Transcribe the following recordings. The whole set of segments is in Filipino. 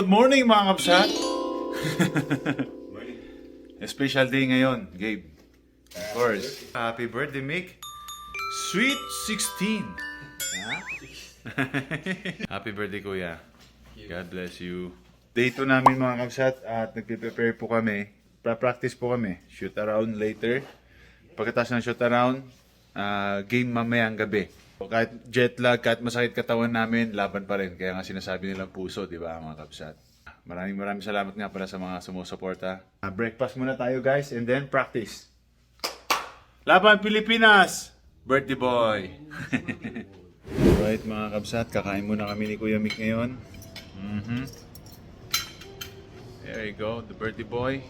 Good morning mga kapsat! Special day ngayon, Gabe. Of course. Happy birthday, Mick. Sweet 16. Ha? Happy birthday, Kuya. God bless you. Day 2 namin mga kapsat at nagpe-prepare po kami. Practice po kami. Shoot around later. Pagkatapos ng shoot around, game mamayang gabi. Kahit jet lag, kahit masakit katawan namin, laban pa rin. Kaya nga sinasabi nilang puso, di ba mga kapsat? Maraming salamat nga pala sa mga sumusuporta. Breakfast muna tayo guys and then practice. Laban Pilipinas! Birthday boy! Alright mga kapsat, kakain muna kami ni Kuya Mick ngayon. There you go, the birthday boy.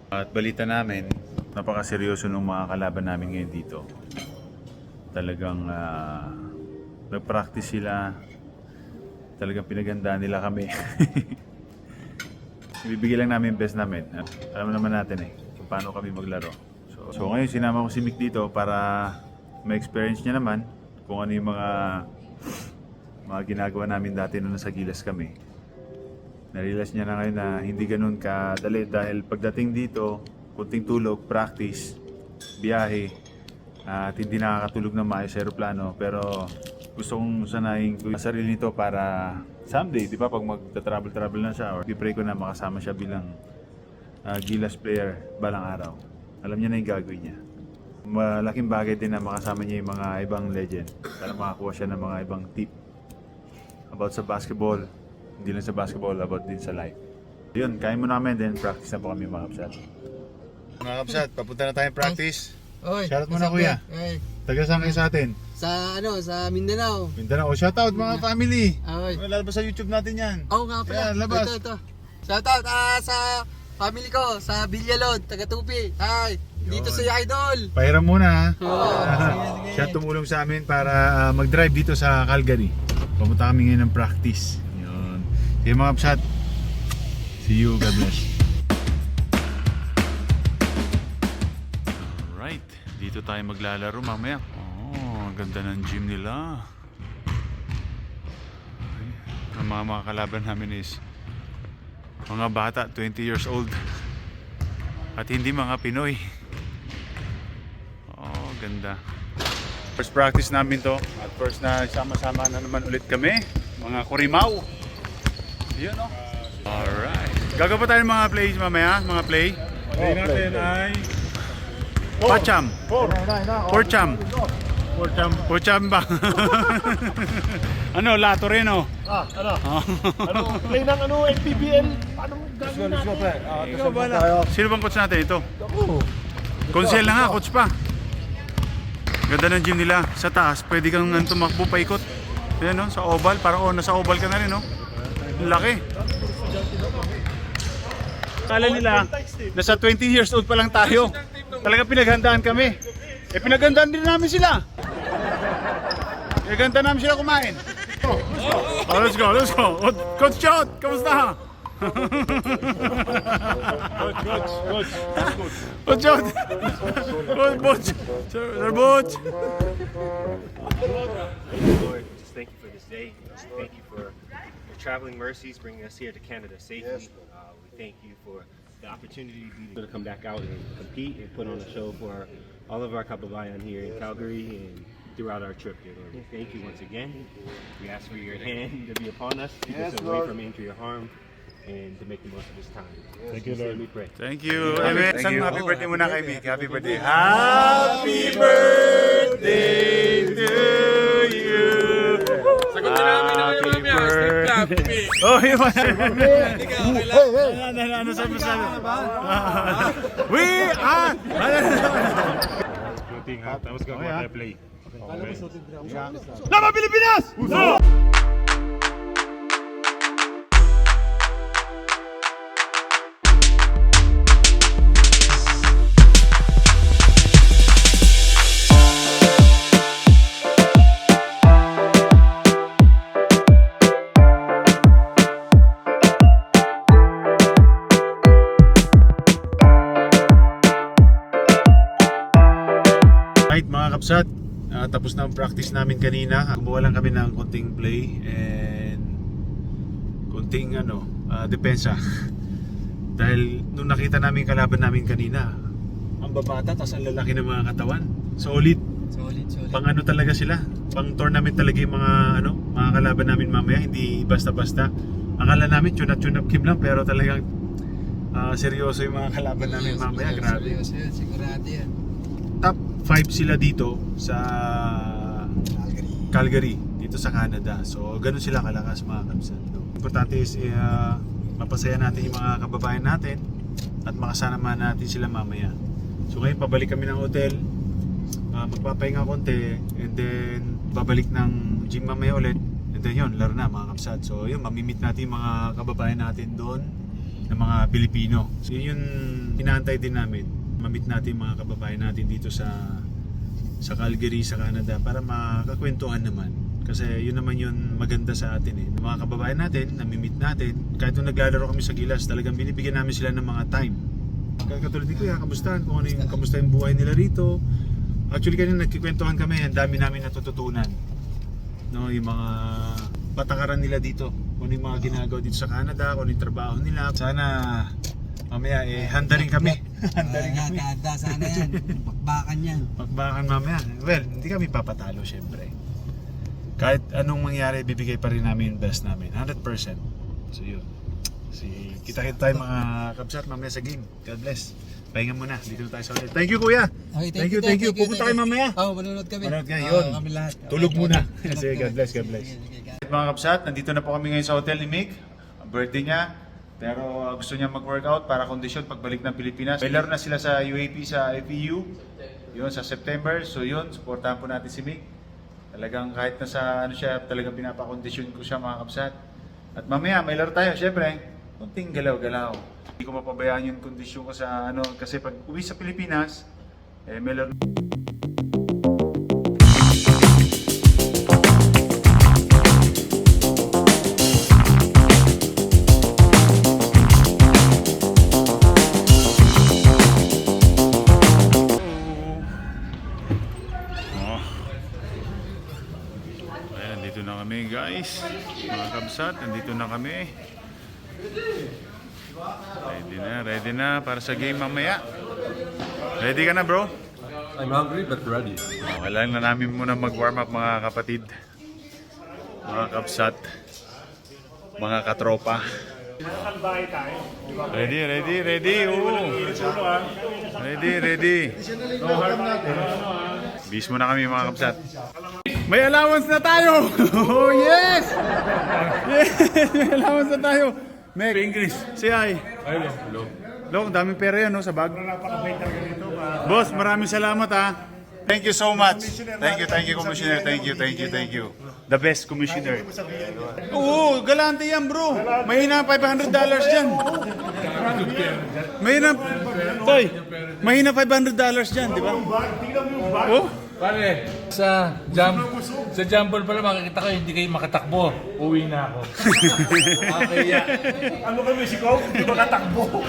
At balita namin, napakaseryoso ng mga kalaban namin ngayon dito. Talagang nag-practice sila. Talagang pinagandaan nila kami. Ibibigay lang namin yung best namin. Alam naman natin kung paano kami maglaro. So ngayon sinama ko si Mick dito para ma-experience niya naman kung ano yung mga ginagawa namin dati nung nasa Gilas kami. Narealize niya na ngayon na hindi ganun kadali dahil pagdating dito, kunting tulog, practice, biyahe, at hindi nakakatulog na maayos sa aeroplano. Pero gusto kong sanayin ko yung sarili nito para someday, di ba, pag magta-travel na siya or i-pray ko na makasama siya bilang Gilas player balang araw. Alam niya na yung gagawin niya. Malaking bagay din na makasama niya yung mga ibang legend para makakuha siya ng mga ibang tip about sa basketball. Hindi lang sa basketball, about din sa life. Yun, kain muna kami, then practice na po kami mga kapsat. Mga kapsat, papunta na tayong practice. Oy, Shoutout muna kuya. Taga saan kayo sa atin? Sa Mindanao. Mindanao. Shoutout mga family. Oy. Lalabas sa YouTube natin yan. Oo nga pala. Yan, labas. Ito. Shoutout sa family ko, sa Villalod, taga Tupi. Hi, dito Yun. sa Idol. Pahiram muna ha. Sige. Siya tumulong sa amin para mag-drive dito sa Calgary. Pumunta kami ngayon ng practice. Yun. Sige mga kapsat. See you. God bless. Alright. Dito tayo maglalaro mamaya. Oh, ganda ng gym nila. Ang mga kalaban namin is mga bata, 20 years old. At hindi mga Pinoy. Oh, ganda. First practice namin to. At first na sama-sama na naman ulit kami. Mga Kurimaw. Yun o. Alright. Gagawa tayo ng mga plays mamaya. Mga play. Play natin ay Pacham. Porcham. Porcham ba? Ano, lato rin o. Ano, play ng NPBL, paano gagawin natin? Ikaw bala. Sino bang coach natin ito? Konsel na nga, coach pa. Ganda ng gym nila. Sa taas, pwede kang tumakbo paikot. Ayan no, sa oval. Parang nasa oval ka na rin no. Laki. Kala nila, nasa 20 years old pa lang tayo. Talaga pinaghandaan kami. Pinaghandaan din namin sila. Pinaghandaan namin sila kumain. Oh, let's go. Coach Chot, kamusta? Coach Chot. Sir Butch. Lord, just thank you for this day. Thank you for your traveling mercies, bringing us here to Canada safely. We thank you for the opportunity to come back out and compete and put on a show for all of our kababayan here in Calgary and throughout our trip here, Lord. We thank you once again. We ask for your hand to be upon us, keep us away from injury or harm, and to make the most of this time. Thank you, Lord. We pray. Thank you. Isang happy birthday muna kay Mick. Happy birthday. Happy birthday to you. Sagot na namin na kayo mamaya. Steve Clap. Oh, yun. Ikaw, Ano sabi? We are... Tapos gagawa tayo play. Laban Pilipinas! Right mga kapsat, tapos na ang practice namin kanina. Gumawa lang kami ng konting play and konting depensa. Dahil nung nakita namin yung kalaban namin kanina, ang babata tas ang lalaki ng mga katawan. Solid. Solid. Pang ano talaga sila. Pang tournament talaga yung mga kalaban namin mamaya, hindi basta-basta. Akala namin tune-up game lang, pero talagang seryoso yung mga kalaban namin mamaya. Grabe. Seryoso yun, sigurado yan. Top 5 sila dito sa Calgary, dito sa Canada. So, ganun sila kalakas mga kabsat. Importante is mapasaya natin yung mga kababayan natin at makasama natin sila mamaya. So, ngayon pabalik kami ng hotel, magpapahinga konti, and then babalik ng gym mamaya ulit, and then yun, laro na mga kabsat. So, yun, mamimit natin yung mga kababayan natin doon ng mga Pilipino. So, yun yung inaantay din namin. Mamit natin yung mga kababayan natin dito sa Calgary, sa Canada, para makakwentuhan naman. Kasi yun naman yun maganda sa atin eh. Yung mga kababayan natin, namimit natin. Kahit nung naglalaro kami sa Gilas, talagang binibigyan namin sila ng mga time. Kaya katulad ni Kuya, kamustahan kung ano yung, kamusta yung buhay nila rito. Actually kanina nagkikwentuhan kami, ang dami namin natututunan. No, yung mga patakaran nila dito. Kung ano yung mga ginagawa dito sa Canada, kung ano yung trabaho nila. Sana mamaya handa rin kami. Handa rin kami. Handa sana yan. Bakbakan yan. Bakbakan mamaya. Well, hindi kami papatalo syempre. Kahit anong mangyari, bibigay pa rin namin yung best namin. 100%. So yun. Kita-kita tayo mga kabsat mamaya sa game. God bless. Pahinga muna. Dito tayo sa hotel. Thank you Kuya. Okay, Thank you. Pupunta kayo mamaya. Oo, manonood kami. Manonood kayo. Yun. Kami lahat. Tulog muna. Tulog Sige, kami. God bless. Mga kabsat, nandito na po kami ngayon sa hotel ni Mick. Birthday niya. Pero gusto niya mag-workout para kondisyon pagbalik ng Pilipinas. May laro na sila sa UAP sa FEU. Yun, sa September. So yun, supportahan po natin si Mick. Talagang kahit nasa ano siya, talagang pinapakondisyon ko siya mga kabsat. At mamaya, may laro tayo. Siyempre, kunting galaw-galaw. Hindi ko mapabayaan yung kondisyon ko sa ano. Kasi pag uwi sa Pilipinas, may laro. Nandito na kami guys, mga kabsat, nandito na kami. Ready na para sa game mamaya. Ready ka na bro? I'm hungry but ready. Kailangan na namin muna mag-warm up mga kapatid, mga kabsat, mga katropa. Ready. Oo. Ready. Bis mo na kami mga kabsat. May allowance na tayo! Oh yes! Yes! May allowance na tayo! Meg, English. Say hi. Hello. Long, daming pera yan no, sa bag. Boss, maraming salamat ha. Thank you so much. Thank you, Commissioner. Thank you. The best Commissioner. Oo, galante yan bro. Mahina $500 dyan. Mahina $500 dyan, di ba? Oh? Pare, sa jumper pala makikita ko hindi kayo makatakbo. Uwi na ako. Kaya Ano kami si Kong? Hindi makatakbo.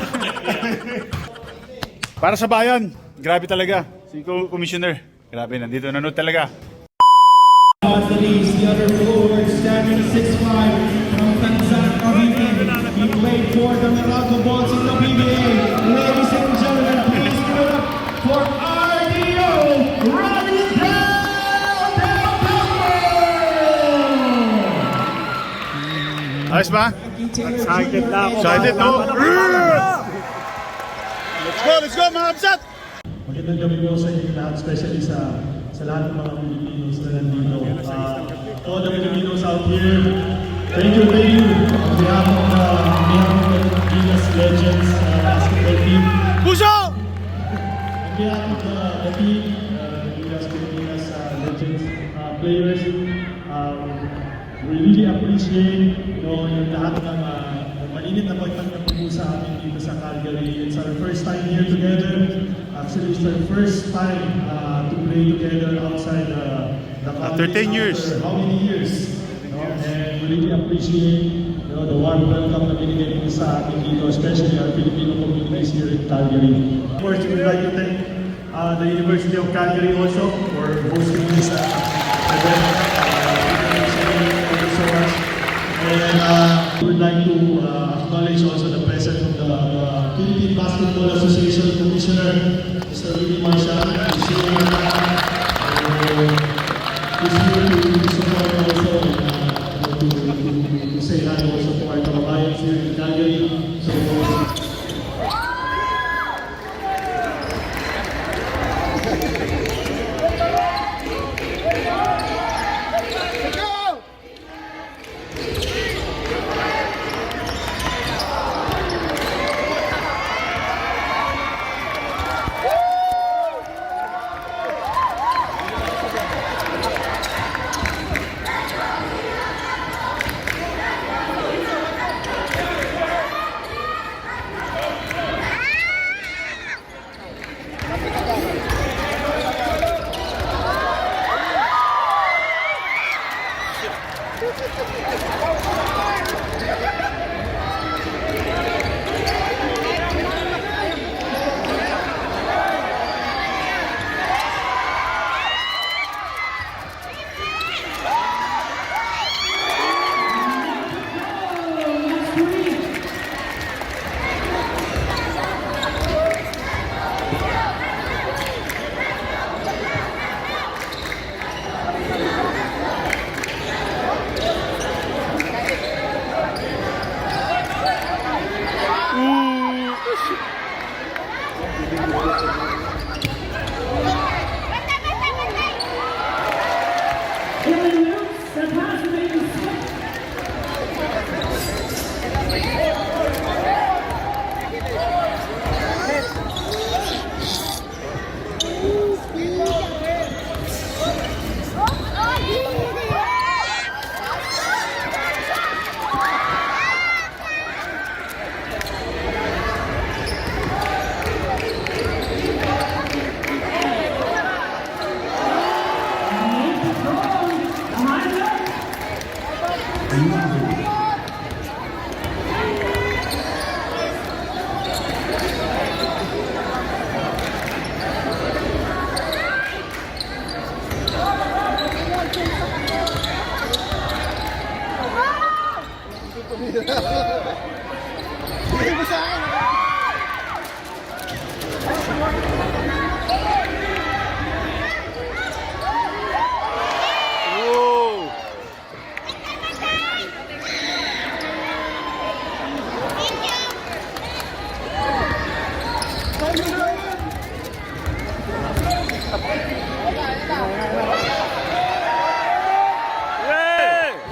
Para sa bayan, grabe talaga. Si Commissioner, grabe, nandito nanood talaga. The other forward, standing 6'5", from Tanzania, Cavite. He played for the Meralco Bulls in the PBA. Ladies and gentlemen, please give it up for RDO, Ronnie Del Campo! Ayos ba? Excited na ako. Excited no? Let's go mga kapsat! Magandang gabi po sa inyo lahat, especially sa lahat ng mga Pilipinos na nandito. All the Filipinos out here, thank you. On behalf of the Gilas Legends basketball team. Puso! On behalf of the team, the Gilas Pilipinas Legends players, we really appreciate yung lahat ng mainit na pagtanggap po sa amin dito sa Calgary. It's our first time here together. Actually, it's our first time to play together outside the After 10 years. After how many years? And we really appreciate the warm welcome na binigay po sa atin dito, especially our Filipino communities here in Calgary. Of course, we would like to thank the University of Calgary also for hosting this event. Thank you so much. And We would like to acknowledge also the presence of the Philippine Basketball Association Commissioner, Mr. Willie Marshall. He's here to support also, to say hi also to our kababayans here in Calgary. So,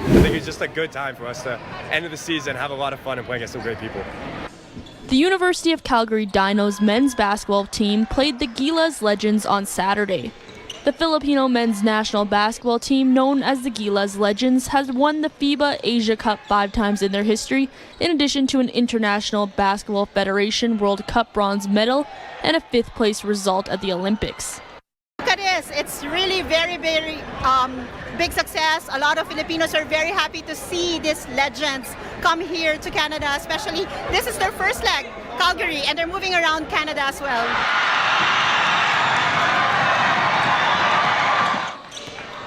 I think it's just a good time for us to end of the season, have a lot of fun, and play against some great people. The University of Calgary Dinos men's basketball team played the Gilas Legends on Saturday. The Filipino men's national basketball team, known as the Gilas Legends, has won the FIBA Asia Cup 5 times in their history, in addition to an International Basketball Federation World Cup bronze medal and a 5th place result at the Olympics. Look at this. It's really very big success. A lot of Filipinos are very happy to see these legends come here to Canada, especially this is their first leg, Calgary, and they're moving around Canada as well.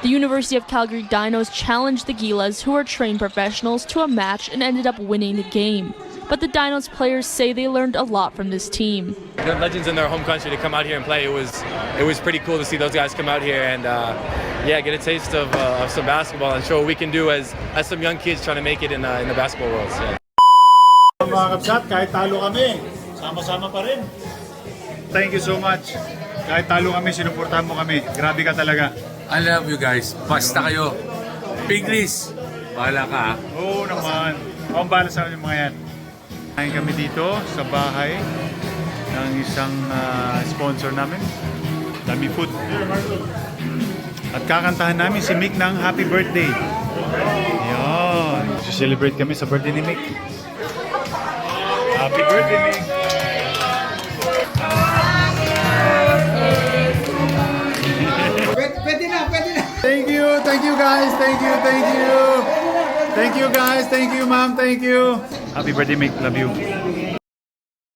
The University of Calgary Dinos challenged the Gilas, who are trained professionals, to a match and ended up winning the game. But the Dinos players say they learned a lot from this team. The legends in their home country to come out here and play, it was pretty cool to see those guys come out here and get a taste of some basketball and show what we can do as some young kids trying to make it in the basketball world. So. Mga kapsat, kahit talo kami, sama-sama pa rin. Thank you so much. Kahit talo kami, sinuportahan mo kami. Grabe ka talaga. I love you guys. Basta kayo. Piglis. Bahala ka. Oo naman. Akong bahala sa amin yung mga yan. Kain kami dito sa bahay ng isang sponsor namin. Dami Food. At kakantahan namin si Mick ng Happy Birthday. Yan. Celebrate kami sa birthday ni Mick. Happy birthday, Mick! Pwede na. Thank you guys, thank you. Thank you guys, thank you ma'am, thank you. Happy birthday, Mick. Love you.